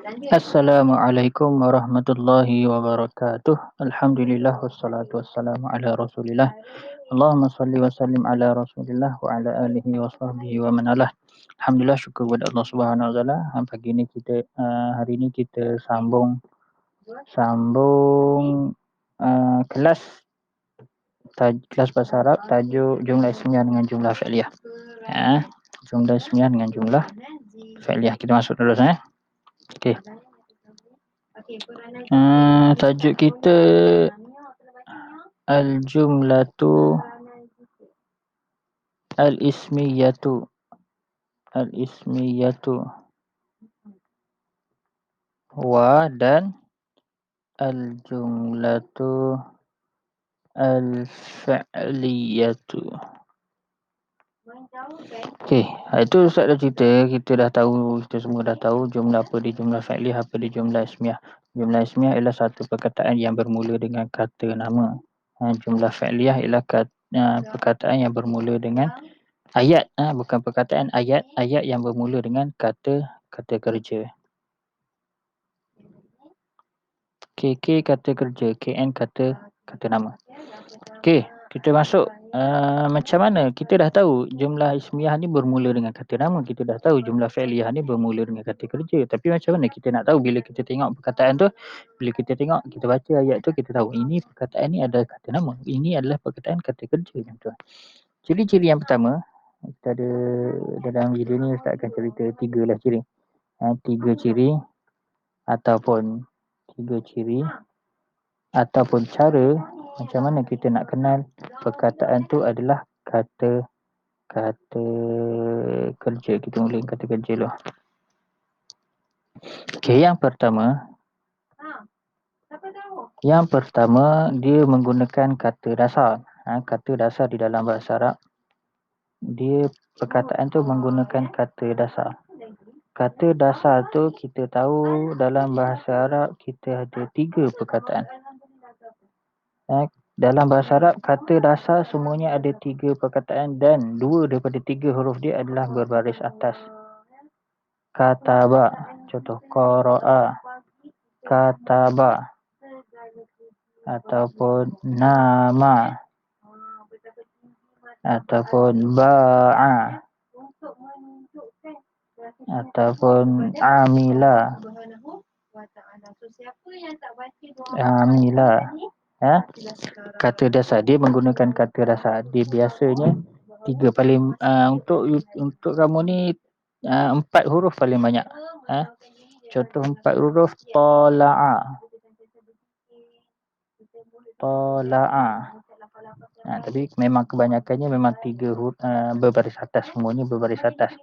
Assalamualaikum warahmatullahi wabarakatuh. Alhamdulillah wassalatu wassalamu ala Rasulillah. Allahumma salli wa sallim ala Rasulillah wa ala alihi wa sahbihi wa man alah. Alhamdulillah, syukur kepada Allah Subhanahu wa taala. Pagi ni hari ni kita sambung kelas kelas bahasa Arab tajuk jumlah ismiyah dengan jumlah fi'liyah. Jumlah ismiyah dengan jumlah fi'liyah. Kita masuk terus Okey. Tajuk kita al-jumlatu al-ismiyatu wa dan al-jumlatu al-fi'liyatu. Okey, itu Ustaz dah cerita, kita semua dah tahu jumlah apa di jumlah fi'liyah, apa di jumlah ismiyah. Jumlah ismiyah ialah satu perkataan yang bermula dengan kata nama. Jumlah fi'liyah ialah perkataan yang bermula dengan ayat, bukan perkataan, ayat yang bermula dengan kata kerja. KK kata kerja, KN kata nama. Okey, kita masuk. Macam mana? Kita dah tahu jumlah ismiyah ni bermula dengan kata nama. Kita dah tahu jumlah fi'liyah ni bermula dengan kata kerja. Tapi macam mana kita nak tahu bila kita tengok perkataan tu, bila kita baca ayat tu, kita tahu ini perkataan ni ada kata nama. Ini adalah perkataan kata kerja. Ciri-ciri yang pertama, kita ada dalam video ni Ustaz akan cerita 3 ciri. 3 ciri ataupun cara macam mana kita nak kenal perkataan tu adalah kata kerja. Kita mula kata kerja dulu. Okey, yang pertama dia menggunakan kata dasar. Kata dasar di dalam bahasa Arab, perkataan tu menggunakan kata dasar. Kata dasar tu kita tahu dalam bahasa Arab kita ada 3 perkataan. Dalam bahasa Arab, kata dasar semuanya ada 3 perkataan dan 2 daripada 3 huruf dia adalah berbaris atas. Kataba, contoh qara'a, kataba, ataupun nama, ataupun ba'a, ataupun amila. Kata dasar dia menggunakan kata dasar. Dia biasanya 3 paling untuk kamu ni 4 huruf paling banyak. Contoh 4 huruf tala'a. Tapi memang kebanyakannya memang 3 huruf berbaris atas, semuanya berbaris atas.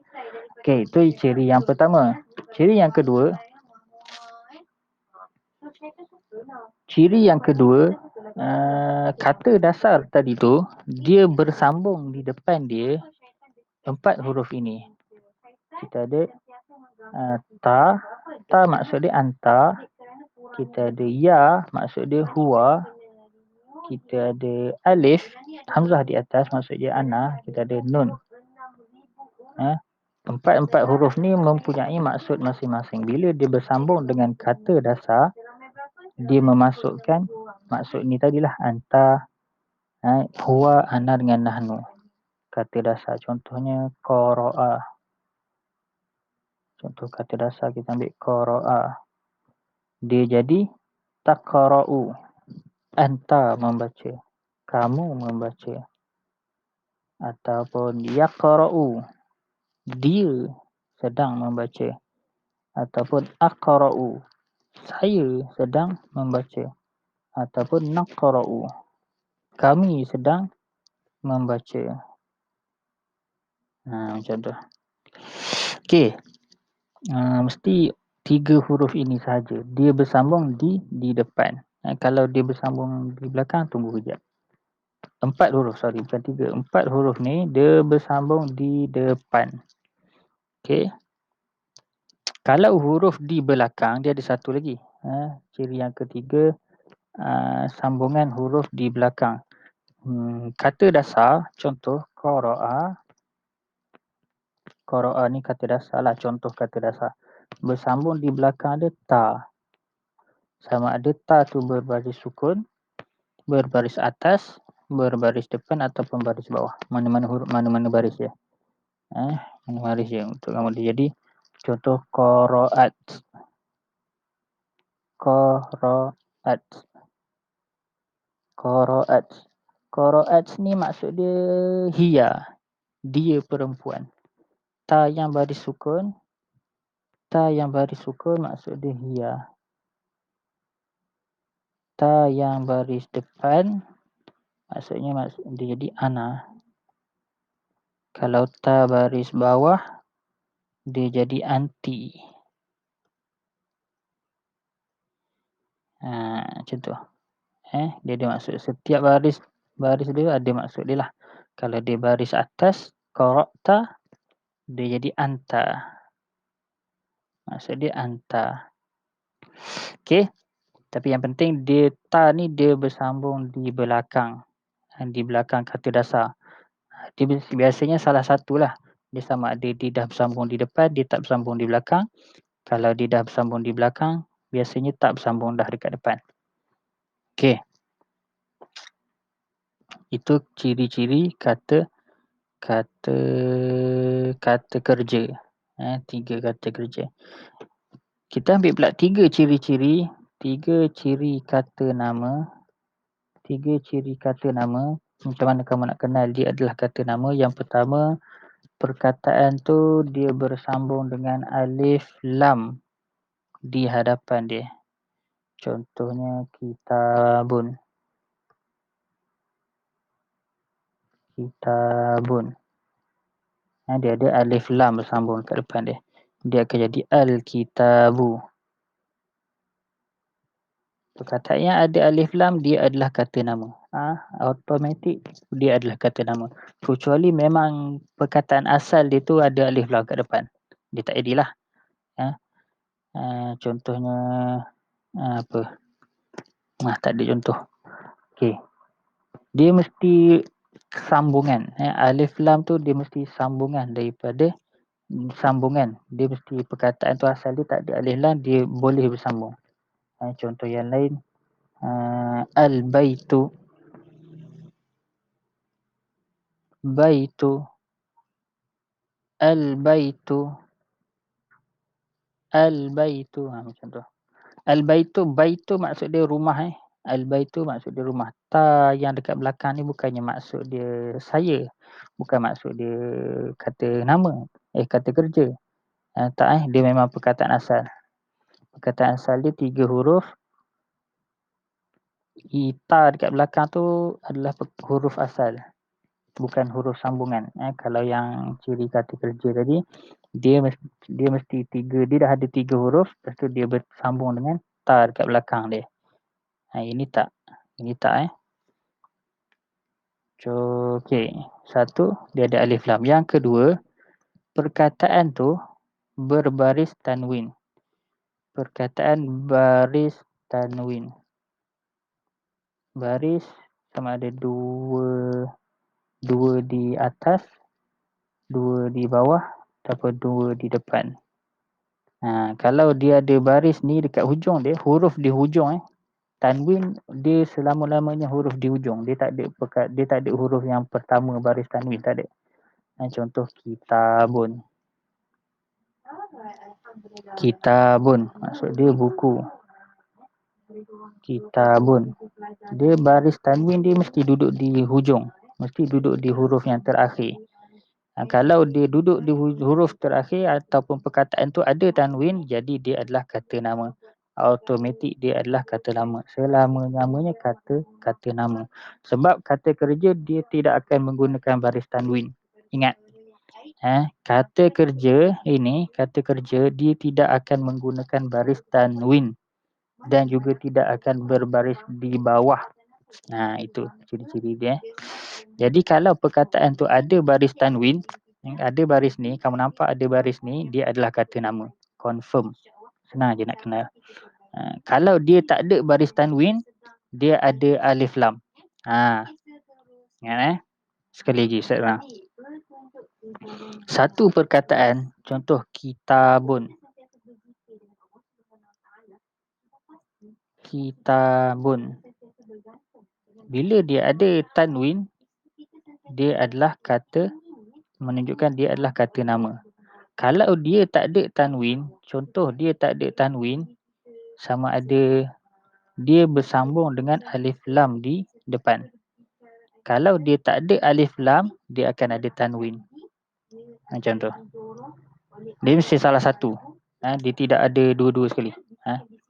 Okey, itu ciri yang pertama. Ciri yang kedua, kata dasar tadi tu dia bersambung di depan dia 4 huruf ini. Kita ada ta maksud dia anta. Kita ada ya maksud dia huwa. Kita ada alif, hamzah di atas maksud dia ana. Kita ada nun. Empat huruf ni mempunyai maksud masing-masing. Bila dia bersambung dengan kata dasar, dia memasukkan maksud ni tadilah anta, huwa, ana dengan nahnu. Kata dasar contohnya qara'a. Contoh kata dasar kita ambil qara'a. Dia jadi taqra'u. Anta membaca, kamu membaca. Ataupun yaqra'u, dia sedang membaca. Ataupun aqra'u, saya sedang membaca. Ataupun naqra'u, kami sedang membaca. Macam tu. Okey. Mesti 3 huruf ini sahaja. Dia bersambung di depan. Kalau dia bersambung di belakang, tunggu kejap. 4 huruf, bukan 3. 4 huruf ni dia bersambung di depan. Okey. Kalau huruf di belakang, dia ada satu lagi. Ciri yang ketiga, sambungan huruf di belakang. Kata dasar, contoh qara'a. Qara'a ni kata dasar lah, contoh kata dasar. bersambung di belakang ada ta. Sama ada ta tu berbaris sukun, berbaris atas, berbaris depan ataupun baris bawah. Mana-mana huruf, mana-mana baris dia. Mana baris dia untuk kamu dia. Jadi contoh qaraat. Qaraat. Qaraat. Qaraat ni maksud dia hiya. Dia perempuan. Ta yang baris sukun. Ta yang baris sukun maksud dia hiya. Ta yang baris depan maksudnya dia jadi ana. Kalau ta baris bawah dia jadi anti. Macam tu. Dia ada maksud. Setiap baris dia ada maksud dia lah. Kalau dia baris atas, qara'ta, dia jadi anta. Maksud dia anta. Okey. Tapi yang penting dia ta ni dia bersambung di belakang. Di belakang kata dasar. Dia biasanya salah satulah. Dia sama ada dia dah bersambung di depan, dia tak bersambung di belakang. Kalau dia dah bersambung di belakang, biasanya tak bersambung dah dekat depan. Okey. Itu ciri-ciri kata kerja. 3 kata kerja. Kita ambil pula 3 ciri-ciri, 3 ciri kata nama. 3 ciri kata nama. Macam mana kamu nak kenal dia adalah kata nama? Yang pertama, perkataan tu dia bersambung dengan alif lam di hadapan dia. Contohnya kitabun. Kitabun. Dia ada alif lam bersambung kat depan dia. Dia akan jadi al-kitabu. Perkataan yang ada alif lam dia adalah kata nama. Automatik dia adalah kata nama. Kecuali memang perkataan asal dia tu ada alif lam kat depan. Dia tak jadilah. Contohnya apa? Tak ada contoh. Okey. Dia mesti sambungan. Alif lam tu dia mesti sambungan daripada sambungan. Dia mesti perkataan tu asal dia tak ada alif lam, dia boleh bersambung. Contoh yang lain, al-baitu. Baitu. Al-baitu. Al-baitu. Macam tu. Al-baitu, baitu maksud dia rumah. Al-baitu maksud dia rumah. Ta yang dekat belakang ni bukannya maksud dia saya. Bukan maksud dia kata nama. Kata kerja. Tak. Dia memang perkataan asal. Perkataan asal dia 3 huruf. Ta dekat belakang tu adalah huruf asal. Bukan huruf sambungan. Kalau yang ciri kata kerja tadi, dia mesti 3. Dia dah ada 3 huruf. Lepas tu dia bersambung dengan ta dekat belakang dia. Ini tak. Ini tak. Okey. Satu, dia ada alif lam. Yang kedua, perkataan tu berbaris tanwin. Perkataan baris tanwin. Baris sama ada 2 di atas, 2 di bawah ataupun 2 di depan. Kalau dia ada baris ni dekat hujung dia, huruf di hujung tanwin dia selama-lamanya huruf di hujung. Dia tak ada huruf yang pertama baris tanwin, tak ada. Contoh kitabun. Kitabun maksud dia buku. Kitabun. Dia baris tanwin dia mesti duduk di hujung. Mesti duduk di huruf yang terakhir. Kalau dia duduk di huruf terakhir ataupun perkataan tu ada tanwin, jadi dia adalah kata nama. Automatik dia adalah kata nama. Selama-lamanya kata nama. Sebab kata kerja dia tidak akan menggunakan baris tanwin. Ingat. Kata kerja dia tidak akan menggunakan baris tanwin dan juga tidak akan berbaris di bawah. Itu ciri-ciri dia. Jadi kalau perkataan tu ada baris tanwin, ada baris ni, kamu nampak ada baris ni, dia adalah kata nama. Confirm. Senang je nak kenal. Kalau dia tak ada baris tanwin, dia ada alif lam. Ingat Sekali lagi Ustaz ulang. Satu perkataan, contoh kitabun. kitabun. Bila dia ada tanwin, dia adalah kata menunjukkan dia adalah kata nama. Kalau dia tak ada tanwin, contoh dia tak ada tanwin, sama ada dia bersambung dengan alif lam di depan. Kalau dia tak ada alif lam, dia akan ada tanwin. Macam tu. Dia mesti salah satu. Dia tidak ada dua-dua sekali.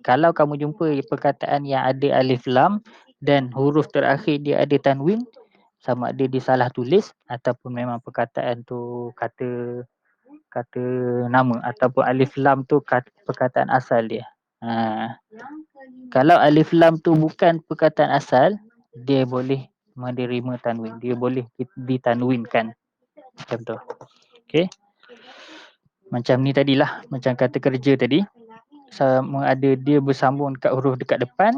Kalau kamu jumpa perkataan yang ada alif lam dan huruf terakhir dia ada tanwin, sama ada dia salah tulis ataupun memang perkataan tu kata nama ataupun alif lam tu perkataan asal dia. Kalau alif lam tu bukan perkataan asal, dia boleh menerima tanwin. Dia boleh ditanwinkan. Macam tu. Okey. Macam ni tadilah, macam kata kerja tadi. Sama ada dia bersambung dekat huruf dekat depan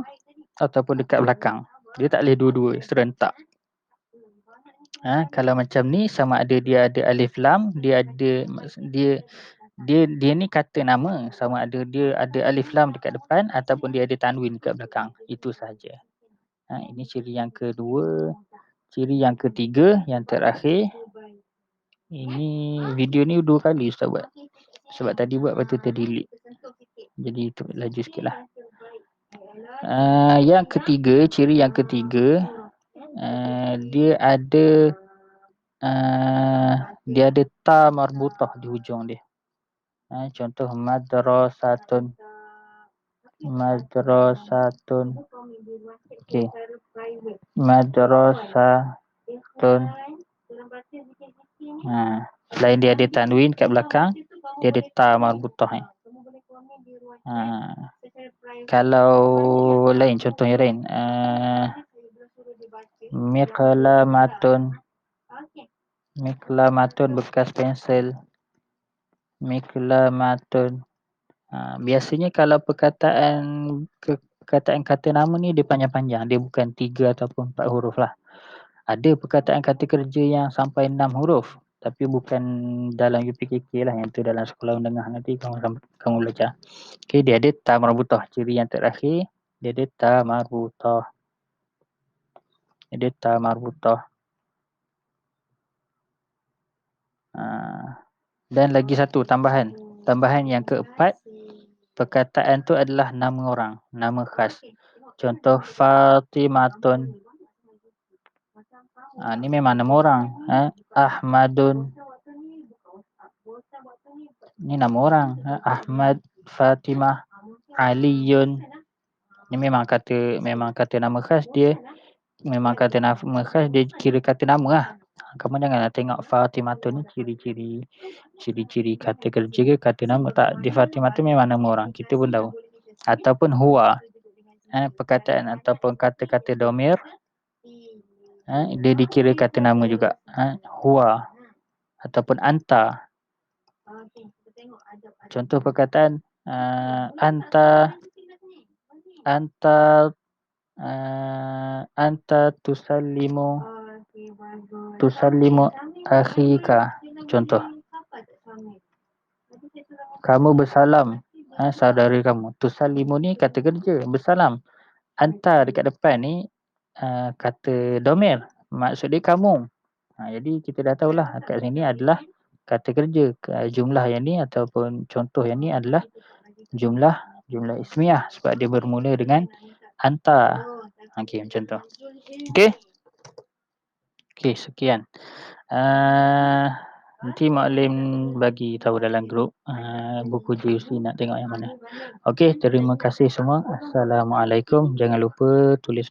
ataupun dekat belakang. Dia tak boleh dua-dua, serentak. Kalau macam ni sama ada dia ada alif lam, dia ni kata nama, sama ada dia ada alif lam dekat depan ataupun dia ada tanwin dekat belakang. Itu sahaja. Ini ciri yang kedua. Ciri yang ketiga, yang terakhir. Ini video ni 2 kali Ustaz buat. Sebab tadi buat lepas tu terdelete. Jadi itu laju sikit lah. Yang ketiga, ciri yang ketiga, dia ada ta marbutah di hujung dia. Contoh madrasatun. Okey. Madrasatun. Selain dia ada tanwin kat belakang, dia ada ta marbutah ni. Kalau lain, contoh yang lain, miqlamatun bekas pensel. Miqlamatun. Biasanya kalau perkataan kata nama ni dia panjang-panjang, dia bukan 3 ataupun 4 huruf lah. Ada perkataan kata kerja yang sampai 6 huruf, tapi bukan dalam UPKK lah, yang tu dalam sekolah menengah nanti kamu belajar. Okey, dia ada ta marbutah. Ciri yang terakhir, dia ada ta marbutah. Dia ada ta marbutah. Dan lagi satu tambahan. Tambahan yang keempat, perkataan tu adalah nama orang, nama khas. Contoh Fatimatun. Ni memang nama orang. Ahmadun. Ni nama orang. Ahmad, Fatimah, Aliyun. Ni memang kata nama khas dia. Memang kata nama khas dia, kira kata nama lah. Kamu janganlah tengok Fatimatun ni ciri-ciri kata kerja ke kata nama. Tak, di Fatimatun memang nama orang. Kita pun tahu. Ataupun huwa. Perkataan ataupun kata-kata domir. Dia dikira kata nama juga. Huwa. Ataupun anta. Contoh perkataan anta tusallimu akhika. Contoh. Kamu bersalam saudara kamu. Tusallimu ni kata kerja, bersalam. Anta dekat depan ni kata domir. Maksud dia kamu. Jadi kita dah tahulah kat sini adalah kata kerja. Jumlah yang ni ataupun contoh yang ni adalah jumlah ismiah sebab dia bermula dengan anta. Okey, macam tu. Okey. Okey, sekian. Nanti Maklim bagi tahu dalam grup buku JUC nak tengok yang mana. Okey, terima kasih semua. Assalamualaikum. Jangan lupa tulis